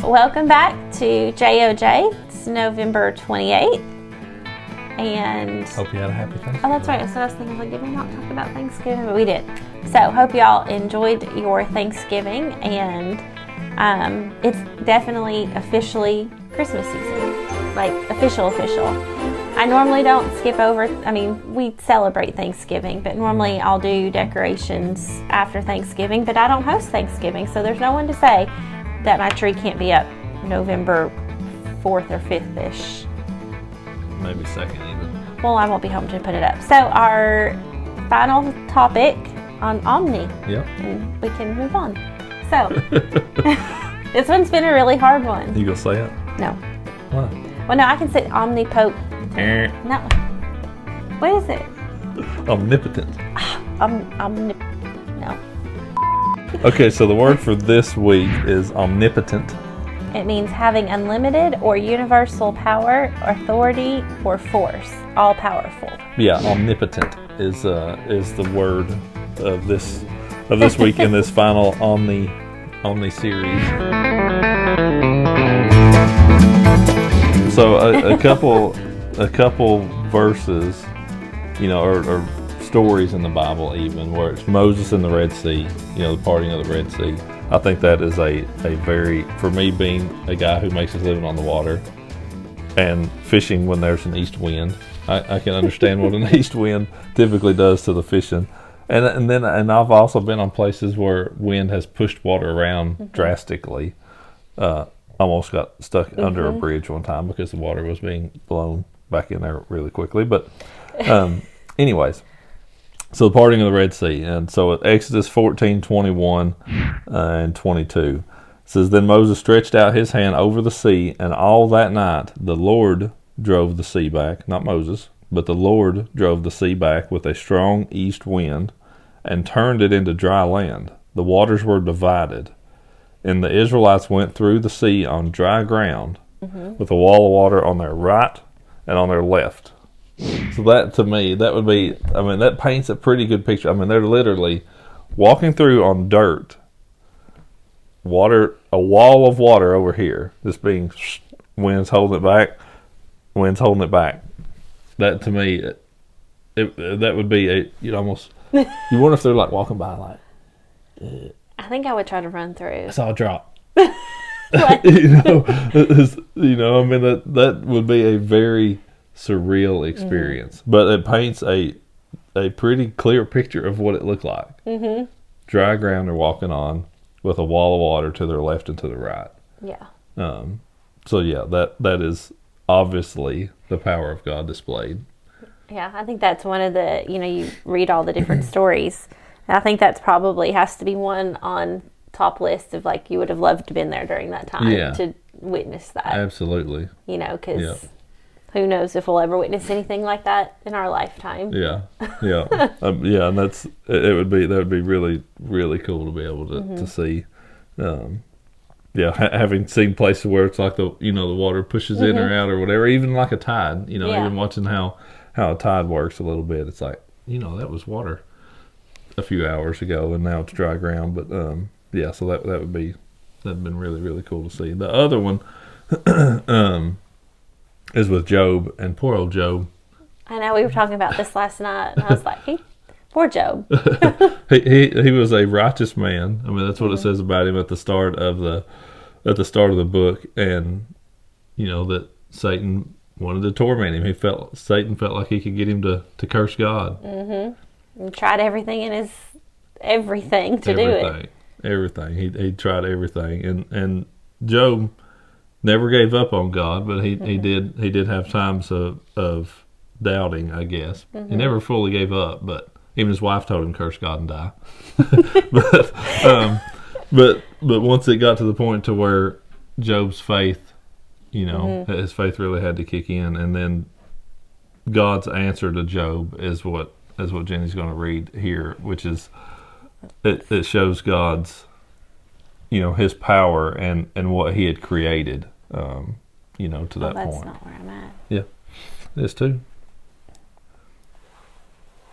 Welcome back to JOJ. It's November 28th. And hope you had a happy Thanksgiving. Oh, that's right. So I was thinking, did we not talk about Thanksgiving? But we did. So hope y'all enjoyed your Thanksgiving. And it's definitely officially Christmas season. Like, official. I normally don't skip over. We celebrate Thanksgiving, but normally I'll do decorations after Thanksgiving, but I don't host Thanksgiving, so there's no one to say that my tree can't be up November 4th or 5th-ish. Maybe 2nd even. Well, I won't be home to put it up. So our final topic on Omni. Yep. And we can move on. So, this one's been a really hard one. You gonna say it? No. What? Well, no, I can say Omnipotent. No. What is it? Omnipotent. No. Okay, so the word for this week is omnipotent. It means having unlimited or universal power, authority, or force. All powerful. Yeah, omnipotent is the word of this week in this final Omni series. So a couple verses, or stories in the Bible even, where it's Moses in the Red Sea, the parting of the Red Sea. I think that is a very, for me being a guy who makes his living on the water and fishing when there's an east wind, I can understand what an east wind typically does to the fishing. And I've also been on places where wind has pushed water around drastically. Almost got stuck under a bridge one time because the water was being blown back in there really quickly. But anyways, so the parting of the Red Sea. And so at Exodus 14:21 and 22 says, Then Moses stretched out his hand over the sea, and all that night the Lord drove the sea back. Not Moses, but the Lord drove the sea back with a strong east wind and turned it into dry land. The waters were divided. And the Israelites went through the sea on dry ground with a wall of water on their right and on their left. So that, to me, that would be, that paints a pretty good picture. They're literally walking through on dirt, water, a wall of water over here, just being, wind's holding it back. That, to me, that would be you wonder if they're like walking by like, I think I would try to run through. I saw a drop. What? That would be a very surreal experience. But it paints a pretty clear picture of what it looked like. Dry ground they're walking on with a wall of water to their left and to the right. Yeah. So yeah, that is obviously the power of God displayed. Yeah, I think that's one of the, you read all the different stories. I think that's probably has to be one on top list of like you would have loved to have been there during that time to witness that. Absolutely. Because who knows if we'll ever witness anything like that in our lifetime. Yeah. And that would be really, really cool to be able to see. Having seen places where it's like the water pushes in or out or whatever, even like a tide. Even watching how a tide works a little bit. It's like that was water a few hours ago and now it's dry ground. But so that'd been really, really cool to see. The other one is with Job, and poor old Job. I know, we were talking about this last night and I was like, poor Job. he was a righteous man. That's what it says about him at the start of the book, and that Satan wanted to torment him. Satan felt like he could get him to curse God. And tried everything to do it. Everything. He tried everything, and Job never gave up on God, but he did have times of doubting, I guess. He never fully gave up, but even his wife told him to curse God and die. but once it got to the point to where Job's faith, his faith really had to kick in, and then God's answer to Job is what Jennie's going to read here, which is it shows God's, his power and what he had created, to that point. That's not where I'm at. Yeah, it is too.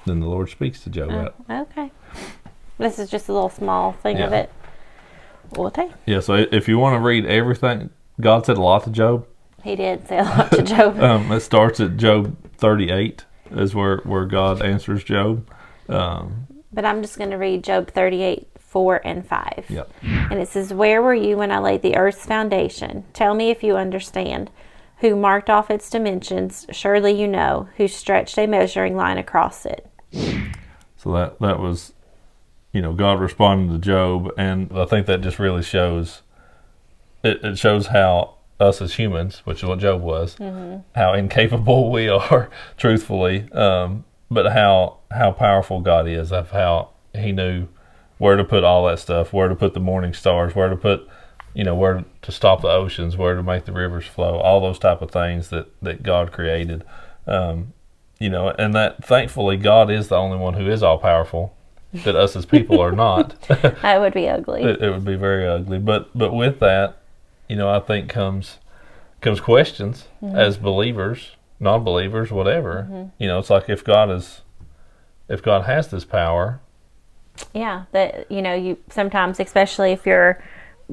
Then the Lord speaks to Job. Okay. This is just a little small thing of it. we'll take. Yeah, so if you want to read everything, God said a lot to Job. He did say a lot to Job. It starts at Job 38 is where God answers Job. But I'm just going to read Job 38, 4 and 5. Yep. And it says, "Where were you when I laid the earth's foundation? Tell me if you understand. Who marked off its dimensions? Surely you know. Who stretched a measuring line across it?" So that was, God responding to Job, and I think that just really shows, it shows how us as humans, which is what Job was, how incapable we are, truthfully, but how powerful God is, of how he knew where to put all that stuff, where to put the morning stars, where to put, where to stop the oceans, where to make the rivers flow, all those type of things that God created. And that thankfully God is the only one who is all powerful, that us as people are not. That would be ugly. It would be very ugly. But with that, I think comes questions as believers, non-believers, whatever. It's like if God has this power. Yeah, that you sometimes, especially if you're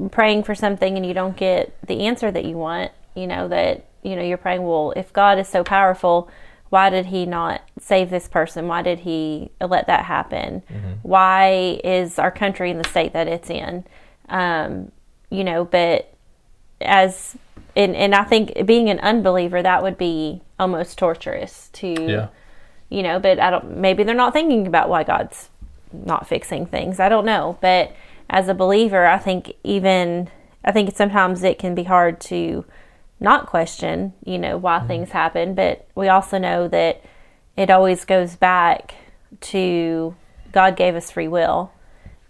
praying for something and you don't get the answer that you want, that you're praying, well, if God is so powerful, why did he not save this person? Why did he let that happen? Why is our country in the state that it's in? But and I think being an unbeliever, that would be almost torturous to, but maybe they're not thinking about why God's not fixing things. I don't know. But as a believer, I think sometimes it can be hard to not question, why things happen. But we also know that it always goes back to God gave us free will,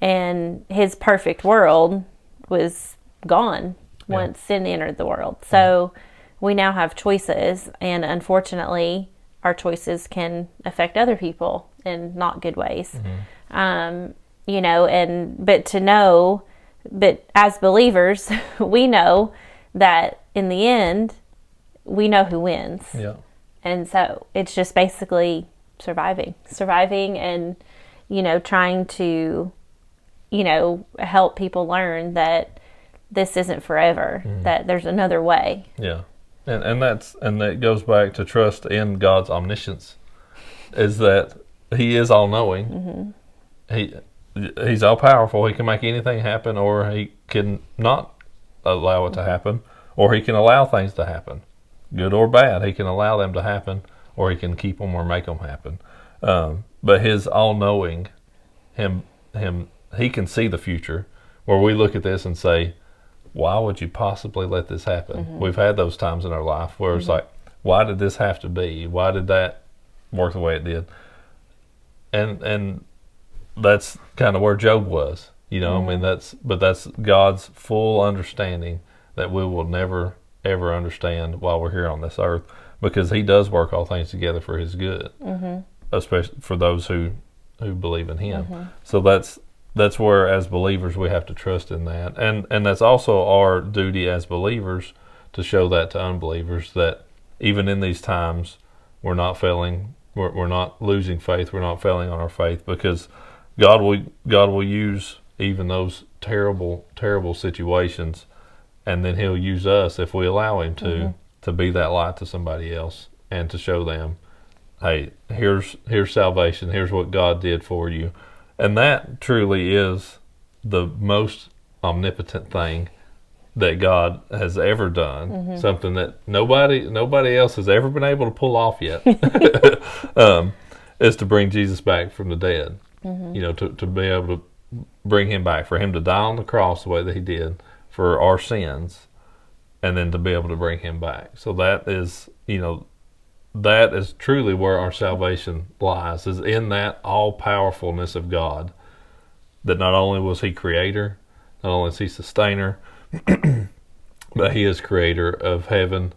and his perfect world was gone once sin entered the world. So we now have choices, and unfortunately our choices can affect other people in not good ways. But as believers, we know that in the end, we know who wins. Yeah. And so it's just basically surviving and, trying to, help people learn that this isn't forever, that there's another way. Yeah. And that goes back to trust in God's omniscience, is that he is all knowing. He's all powerful. He can make anything happen, or he can not allow it to happen, or he can allow things to happen, good or bad. He can allow them to happen, or he can keep them or make them happen. But his all knowing, he can see the future, where we look at this and say, why would you possibly let this happen? We've had those times in our life where it's like, why did this have to be? Why did that work the way it did? And that's kind of where Job was, that's God's full understanding that we will never, ever understand while we're here on this earth, because he does work all things together for his good, especially for those who believe in him. So that's where, as believers, we have to trust in that. And that's also our duty as believers to show that to unbelievers, that even in these times, we're not failing, we're not losing faith, we're not failing on our faith, because God will use even those terrible, terrible situations, and then he'll use us, if we allow him to be that light to somebody else, and to show them, hey, here's salvation, here's what God did for you. And that truly is the most omnipotent thing that God has ever done, something that nobody else has ever been able to pull off yet, is to bring Jesus back from the dead. To be able to bring him back, for him to die on the cross the way that he did for our sins, and then to be able to bring him back. So that is truly where our salvation lies, is in that all-powerfulness of God, that not only was he creator, not only is he sustainer, but he is creator of heaven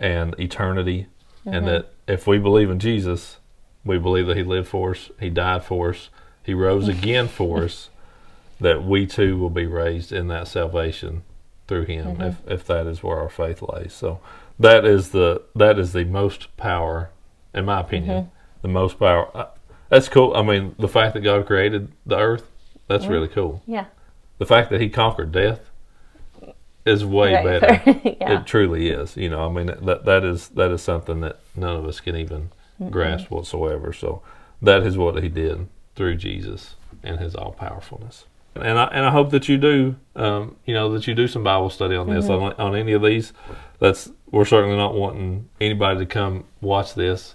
and eternity, and that if we believe in Jesus, we believe that he lived for us, he died for us, he rose again for us, that we too will be raised in that salvation through him, if that is where our faith lays. So that is the most power, in my opinion, the most power. That's cool. I mean, the fact that God created the earth, that's really cool. Yeah. the fact that he conquered death is way better. It truly is. You know, I mean, that is something that none of us can even grasp whatsoever. So that is what he did through Jesus and his all powerfulness. And I hope that you do, that you do some Bible study on this, on any of these. We're certainly not wanting anybody to come watch this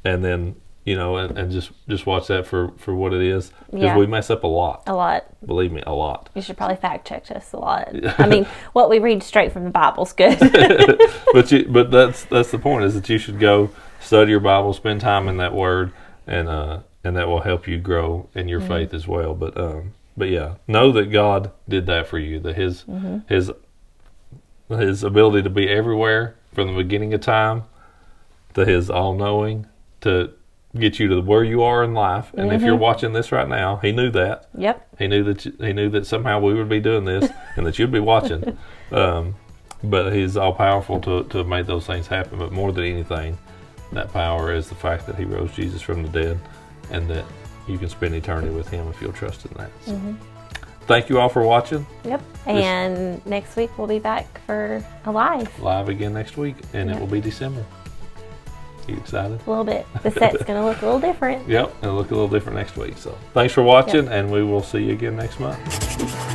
and then, and just watch that for what it is. Because we mess up a lot. A lot. Believe me, a lot. You should probably fact check us a lot. I mean, what we read straight from the Bible's good. But that's the point, is that you should go study your Bible, spend time in that Word, and that will help you grow in your faith as well. But yeah, know that God did that for you. That His ability to be everywhere from the beginning of time, to His all-knowing, to get you to where you are in life. And if you're watching this right now, He knew that. Yep. He knew that somehow we would be doing this and that you'd be watching. But He's all powerful to make those things happen. But more than anything, that power is the fact that He rose Jesus from the dead, and that you can spend eternity with Him if you'll trust in that. So, thank you all for watching. Yep. And next week we'll be back for a live again next week, and it will be December. You excited? A little bit. The set's going to look a little different. Yep, it'll look a little different next week. So thanks for watching, and we will see you again next month.